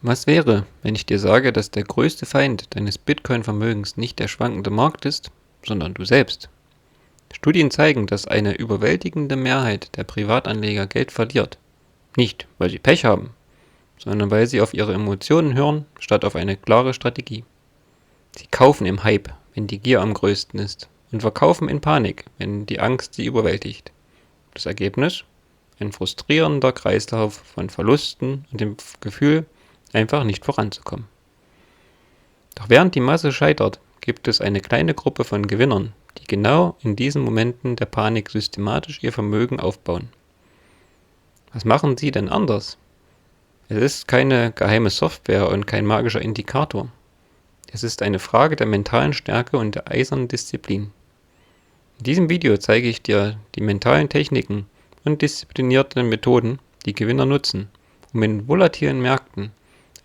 Was wäre, wenn ich dir sage, dass der größte Feind deines Bitcoin-Vermögens nicht der schwankende Markt ist, sondern du selbst? Studien zeigen, dass eine überwältigende Mehrheit der Privatanleger Geld verliert. Nicht, weil sie Pech haben, sondern weil sie auf ihre Emotionen hören, statt auf eine klare Strategie. Sie kaufen im Hype, wenn die Gier am größten ist, und verkaufen in Panik, wenn die Angst sie überwältigt. Das Ergebnis? Ein frustrierender Kreislauf von Verlusten und dem Gefühl, einfach nicht voranzukommen. Doch während die Masse scheitert, gibt es eine kleine Gruppe von Gewinnern, die genau in diesen Momenten der Panik systematisch ihr Vermögen aufbauen. Was machen sie denn anders? Es ist keine geheime Software und kein magischer Indikator. Es ist eine Frage der mentalen Stärke und der eisernen Disziplin. In diesem Video zeige ich dir die mentalen Techniken und disziplinierten Methoden, die Gewinner nutzen, um in volatilen Märkten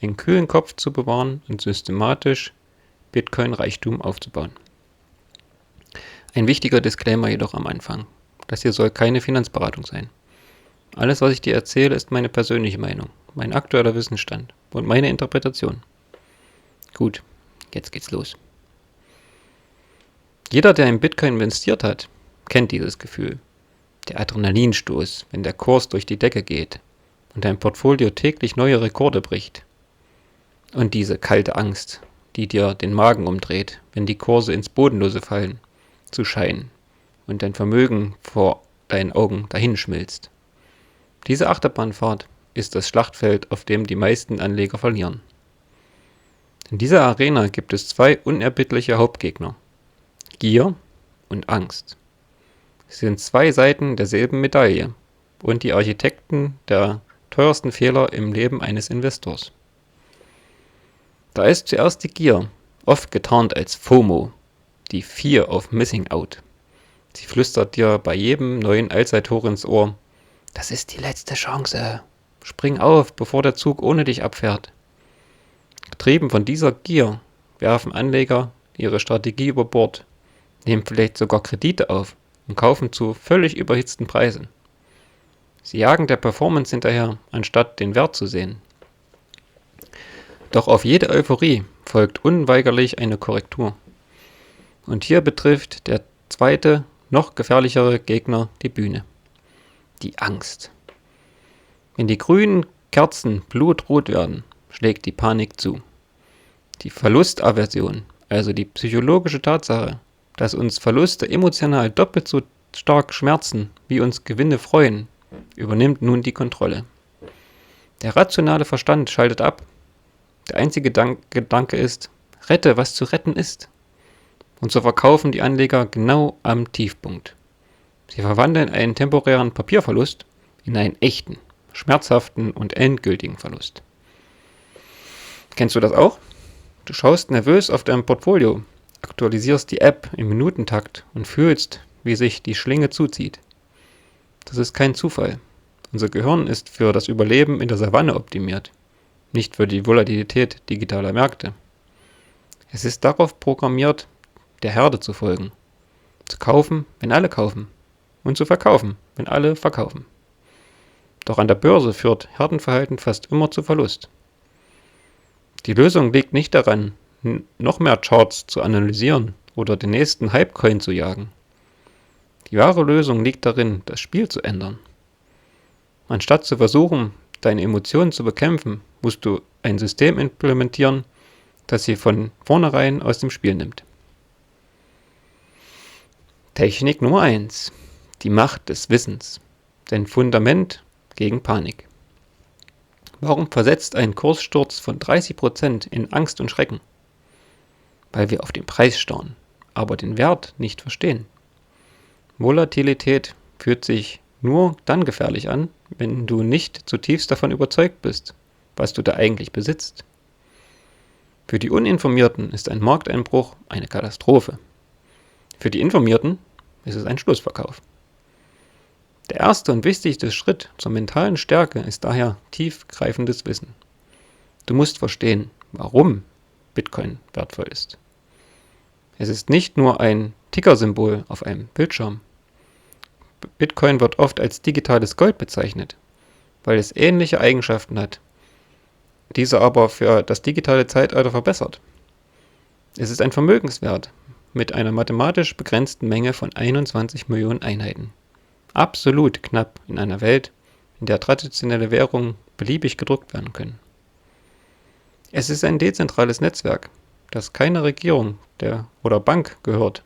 einen kühlen Kopf zu bewahren und systematisch Bitcoin-Reichtum aufzubauen. Ein wichtiger Disclaimer jedoch am Anfang: Das hier soll keine Finanzberatung sein. Alles, was ich dir erzähle, ist meine persönliche Meinung, mein aktueller Wissensstand und meine Interpretation. Gut, jetzt geht's los. Jeder, der in Bitcoin investiert hat, kennt dieses Gefühl. Der Adrenalinstoß, wenn der Kurs durch die Decke geht und dein Portfolio täglich neue Rekorde bricht. Und diese kalte Angst, die dir den Magen umdreht, wenn die Kurse ins Bodenlose fallen, zu scheinen und dein Vermögen vor deinen Augen dahinschmilzt. Diese Achterbahnfahrt ist das Schlachtfeld, auf dem die meisten Anleger verlieren. In dieser Arena gibt es zwei unerbittliche Hauptgegner: Gier und Angst. Sie sind zwei Seiten derselben Medaille und die Architekten der teuersten Fehler im Leben eines Investors. Da ist zuerst die Gier, oft getarnt als FOMO, die Fear of Missing Out. Sie flüstert dir bei jedem neuen Allzeithoch ins Ohr: Das ist die letzte Chance. Spring auf, bevor der Zug ohne dich abfährt. Getrieben von dieser Gier werfen Anleger ihre Strategie über Bord, nehmen vielleicht sogar Kredite auf und kaufen zu völlig überhitzten Preisen. Sie jagen der Performance hinterher, anstatt den Wert zu sehen. Doch auf jede Euphorie folgt unweigerlich eine Korrektur. Und hier betrifft der zweite, noch gefährlichere Gegner die Bühne: die Angst. Wenn die grünen Kerzen blutrot werden, schlägt die Panik zu. Die Verlustaversion, also die psychologische Tatsache, dass uns Verluste emotional doppelt so stark schmerzen, wie uns Gewinne freuen, übernimmt nun die Kontrolle. Der rationale Verstand schaltet ab. Der einzige Gedanke ist: Rette, was zu retten ist. Und so verkaufen die Anleger genau am Tiefpunkt. Sie verwandeln einen temporären Papierverlust in einen echten, schmerzhaften und endgültigen Verlust. Kennst du das auch? Du schaust nervös auf dein Portfolio, aktualisierst die App im Minutentakt und fühlst, wie sich die Schlinge zuzieht. Das ist kein Zufall. Unser Gehirn ist für das Überleben in der Savanne optimiert, nicht für die Volatilität digitaler Märkte. Es ist darauf programmiert, der Herde zu folgen, zu kaufen, wenn alle kaufen, und zu verkaufen, wenn alle verkaufen. Doch an der Börse führt Herdenverhalten fast immer zu Verlust. Die Lösung liegt nicht daran, noch mehr Charts zu analysieren oder den nächsten Hypecoin zu jagen. Die wahre Lösung liegt darin, das Spiel zu ändern. Anstatt zu versuchen, deine Emotionen zu bekämpfen, musst du ein System implementieren, das sie von vornherein aus dem Spiel nimmt. Technik Nummer 1: Die Macht des Wissens. Dein Fundament gegen Panik. Warum versetzt ein Kurssturz von 30% in Angst und Schrecken? Weil wir auf den Preis starren, aber den Wert nicht verstehen. Volatilität fühlt sich nur dann gefährlich an, wenn du nicht zutiefst davon überzeugt bist, was du da eigentlich besitzt. Für die Uninformierten ist ein Markteinbruch eine Katastrophe. Für die Informierten ist es ein Schlussverkauf. Der erste und wichtigste Schritt zur mentalen Stärke ist daher tiefgreifendes Wissen. Du musst verstehen, warum Bitcoin wertvoll ist. Es ist nicht nur ein Tickersymbol auf einem Bildschirm. Bitcoin wird oft als digitales Gold bezeichnet, weil es ähnliche Eigenschaften hat dieser aber für das digitale Zeitalter verbessert. Es ist ein Vermögenswert mit einer mathematisch begrenzten Menge von 21 Millionen Einheiten. Absolut knapp in einer Welt, in der traditionelle Währungen beliebig gedruckt werden können. Es ist ein dezentrales Netzwerk, das keiner Regierung oder Bank gehört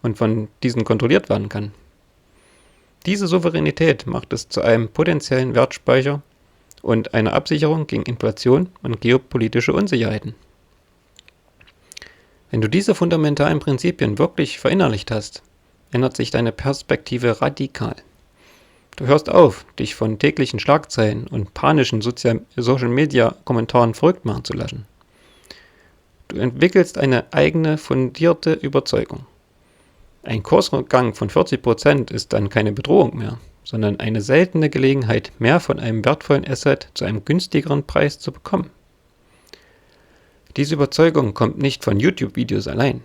und von diesen kontrolliert werden kann. Diese Souveränität macht es zu einem potenziellen Wertspeicher und einer Absicherung gegen Inflation und geopolitische Unsicherheiten. Wenn du diese fundamentalen Prinzipien wirklich verinnerlicht hast, ändert sich deine Perspektive radikal. Du hörst auf, dich von täglichen Schlagzeilen und panischen Social-Media-Kommentaren verrückt machen zu lassen. Du entwickelst eine eigene, fundierte Überzeugung. Ein Kursrückgang von 40% ist dann keine Bedrohung mehr, sondern eine seltene Gelegenheit, mehr von einem wertvollen Asset zu einem günstigeren Preis zu bekommen. Diese Überzeugung kommt nicht von YouTube-Videos allein.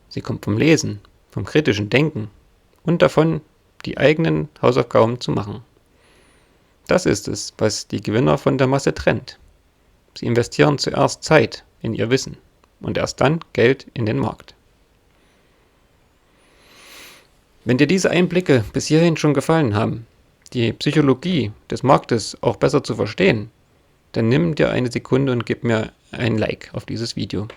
Sie kommt vom Lesen, vom kritischen Denken und davon, die eigenen Hausaufgaben zu machen. Das ist es, was die Gewinner von der Masse trennt. Sie investieren zuerst Zeit in ihr Wissen und erst dann Geld in den Markt. Wenn dir diese Einblicke bis hierhin schon gefallen haben, die Psychologie des Marktes auch besser zu verstehen, dann nimm dir eine Sekunde und gib mir ein Like auf dieses Video.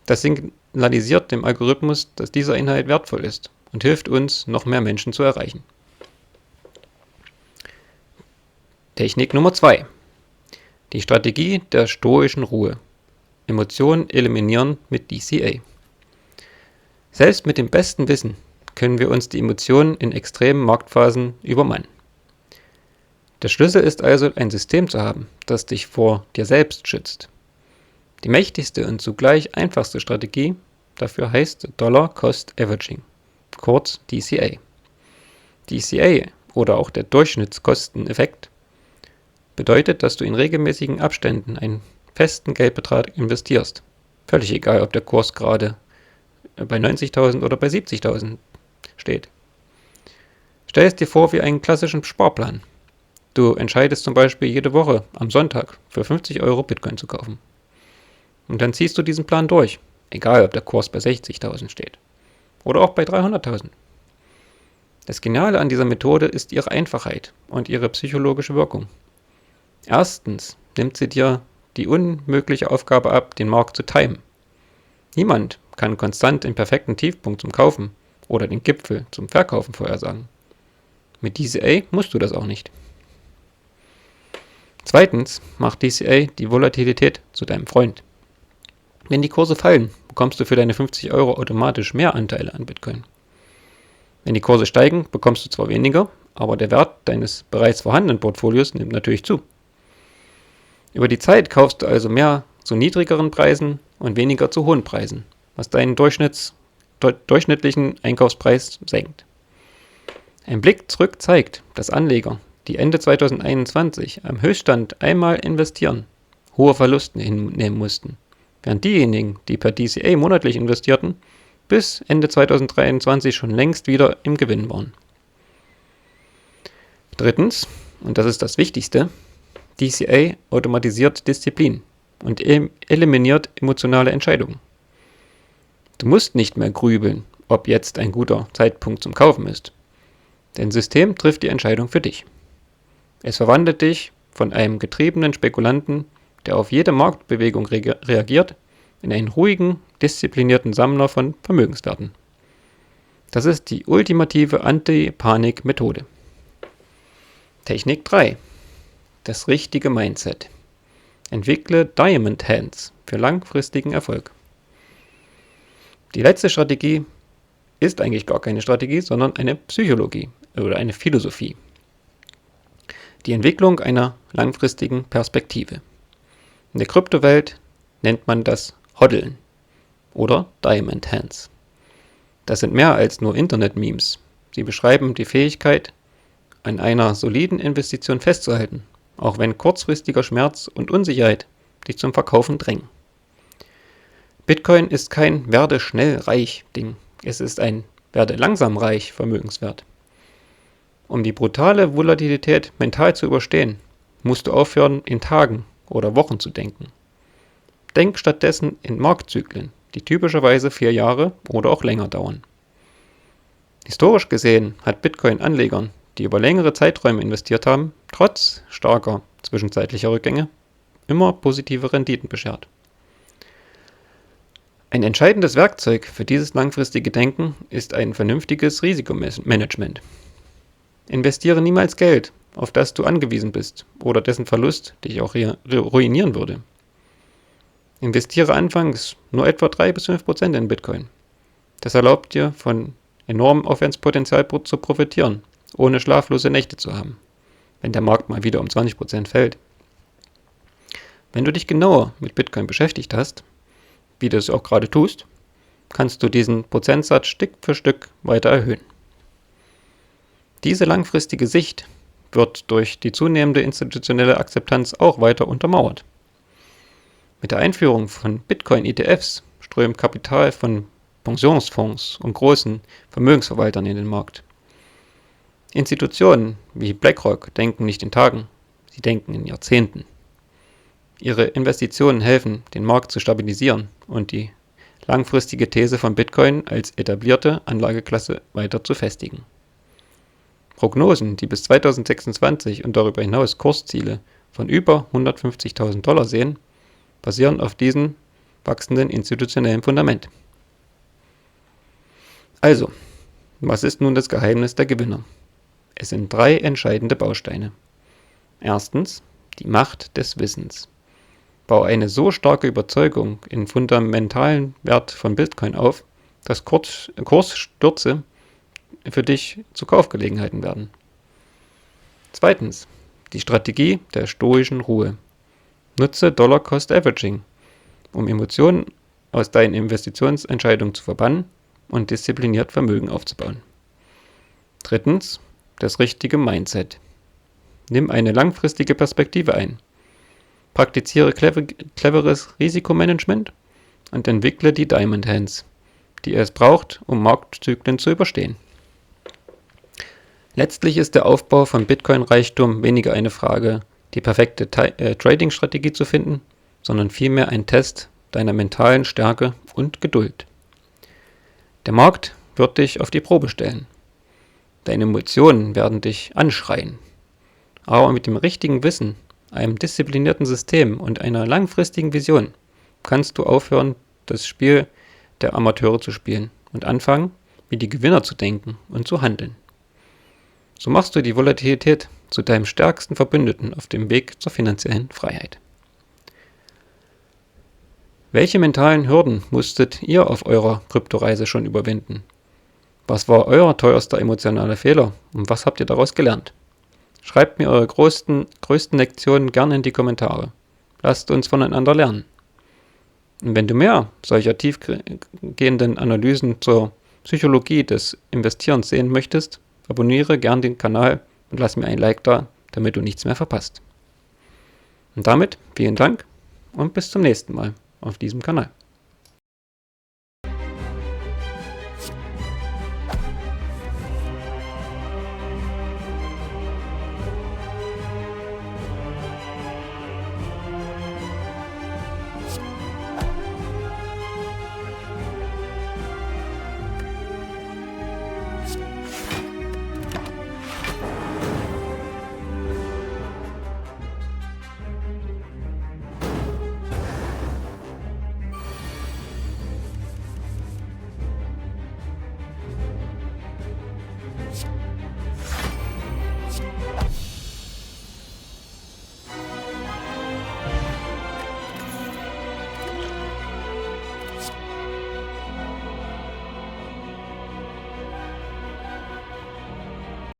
Das signalisiert dem Algorithmus, dass dieser Inhalt wertvoll ist und hilft uns, noch mehr Menschen zu erreichen. Technik Nummer 2. Die Strategie der stoischen Ruhe. Emotionen eliminieren mit DCA. Selbst mit dem besten Wissen können wir uns die Emotionen in extremen Marktphasen übermannen. Der Schlüssel ist also, ein System zu haben, das dich vor dir selbst schützt. Die mächtigste und zugleich einfachste Strategie dafür heißt Dollar Cost Averaging, kurz DCA. DCA oder auch der Durchschnittskosteneffekt bedeutet, dass du in regelmäßigen Abständen einen festen Geldbetrag investierst. Völlig egal, ob der Kurs gerade bei 90.000 oder bei 70.000 steht. Stell es dir vor wie einen klassischen Sparplan. Du entscheidest zum Beispiel jede Woche am Sonntag für 50 Euro Bitcoin zu kaufen. Und dann ziehst du diesen Plan durch, egal ob der Kurs bei 60.000 steht oder auch bei 300.000. Das Geniale an dieser Methode ist ihre Einfachheit und ihre psychologische Wirkung. Erstens nimmt sie dir die unmögliche Aufgabe ab, den Markt zu timen. Niemand kann konstant den perfekten Tiefpunkt zum Kaufen oder den Gipfel zum Verkaufen vorhersagen. Mit DCA musst du das auch nicht. Zweitens macht DCA die Volatilität zu deinem Freund. Wenn die Kurse fallen, bekommst du für deine 50 Euro automatisch mehr Anteile an Bitcoin. Wenn die Kurse steigen, bekommst du zwar weniger, aber der Wert deines bereits vorhandenen Portfolios nimmt natürlich zu. Über die Zeit kaufst du also mehr zu niedrigeren Preisen und weniger zu hohen Preisen, was deinen durchschnittlichen Einkaufspreis senkt. Ein Blick zurück zeigt, dass Anleger, die Ende 2021 am Höchststand einmal investieren, hohe Verluste hinnehmen mussten, während diejenigen, die per DCA monatlich investierten, bis Ende 2023 schon längst wieder im Gewinn waren. Drittens, und das ist das Wichtigste, DCA automatisiert Disziplin und eliminiert emotionale Entscheidungen. Du musst nicht mehr grübeln, ob jetzt ein guter Zeitpunkt zum Kaufen ist. Dein System trifft die Entscheidung für dich. Es verwandelt dich von einem getriebenen Spekulanten, der auf jede Marktbewegung reagiert, in einen ruhigen, disziplinierten Sammler von Vermögenswerten. Das ist die ultimative Anti-Panik-Methode. Technik 3. Das richtige Mindset. Entwickle Diamond Hands für langfristigen Erfolg. Die letzte Strategie ist eigentlich gar keine Strategie, sondern eine Psychologie oder eine Philosophie. Die Entwicklung einer langfristigen Perspektive. In der Kryptowelt nennt man das Hoddeln oder Diamond Hands. Das sind mehr als nur Internet-Memes. Sie beschreiben die Fähigkeit, an einer soliden Investition festzuhalten, auch wenn kurzfristiger Schmerz und Unsicherheit dich zum Verkaufen drängen. Bitcoin ist kein werde-schnell-reich-Ding. Es ist ein werde-langsam-reich Vermögenswert. Um die brutale Volatilität mental zu überstehen, musst du aufhören, in Tagen oder Wochen zu denken. Denk stattdessen in Marktzyklen, die typischerweise 4 Jahre oder auch länger dauern. Historisch gesehen hat Bitcoin Anlegern, die über längere Zeiträume investiert haben, trotz starker zwischenzeitlicher Rückgänge immer positive Renditen beschert. Ein entscheidendes Werkzeug für dieses langfristige Denken ist ein vernünftiges Risikomanagement. Investiere niemals Geld, auf das du angewiesen bist oder dessen Verlust dich auch ruinieren würde. Investiere anfangs nur etwa 3-5% in Bitcoin. Das erlaubt dir, von enormem Aufwärtspotenzial zu profitieren, ohne schlaflose Nächte zu haben, wenn der Markt mal wieder um 20% fällt. Wenn du dich genauer mit Bitcoin beschäftigt hast, wie du es auch gerade tust, kannst du diesen Prozentsatz Stück für Stück weiter erhöhen. Diese langfristige Sicht wird durch die zunehmende institutionelle Akzeptanz auch weiter untermauert. Mit der Einführung von Bitcoin-ETFs strömt Kapital von Pensionsfonds und großen Vermögensverwaltern in den Markt. Institutionen wie BlackRock denken nicht in Tagen, sie denken in Jahrzehnten. Ihre Investitionen helfen, den Markt zu stabilisieren und die langfristige These von Bitcoin als etablierte Anlageklasse weiter zu festigen. Prognosen, die bis 2026 und darüber hinaus Kursziele von über $150.000 sehen, basieren auf diesem wachsenden institutionellen Fundament. Also, was ist nun das Geheimnis der Gewinner? Es sind 3 entscheidende Bausteine. Erstens, die Macht des Wissens. Baue eine so starke Überzeugung in fundamentalen Wert von Bitcoin auf, dass Kursstürze für dich zu Kaufgelegenheiten werden. Zweitens, die Strategie der stoischen Ruhe. Nutze Dollar-Cost-Averaging, um Emotionen aus deinen Investitionsentscheidungen zu verbannen und diszipliniert Vermögen aufzubauen. Drittens, das richtige Mindset. Nimm eine langfristige Perspektive ein. Praktiziere cleveres Risikomanagement und entwickle die Diamond Hands, die es braucht, um Marktzyklen zu überstehen. Letztlich ist der Aufbau von Bitcoin-Reichtum weniger eine Frage, die perfekte Trading-Strategie zu finden, sondern vielmehr ein Test deiner mentalen Stärke und Geduld. Der Markt wird dich auf die Probe stellen. Deine Emotionen werden dich anschreien. Aber mit dem richtigen Wissen, einem disziplinierten System und einer langfristigen Vision kannst du aufhören, das Spiel der Amateure zu spielen und anfangen, wie die Gewinner zu denken und zu handeln. So machst du die Volatilität zu deinem stärksten Verbündeten auf dem Weg zur finanziellen Freiheit. Welche mentalen Hürden musstet ihr auf eurer Kryptoreise schon überwinden? Was war euer teuerster emotionaler Fehler und was habt ihr daraus gelernt? Schreibt mir eure größten Lektionen gerne in die Kommentare. Lasst uns voneinander lernen. Und wenn du mehr solcher tiefgehenden Analysen zur Psychologie des Investierens sehen möchtest, abonniere gern den Kanal und lass mir ein Like da, damit du nichts mehr verpasst. Und damit vielen Dank und bis zum nächsten Mal auf diesem Kanal.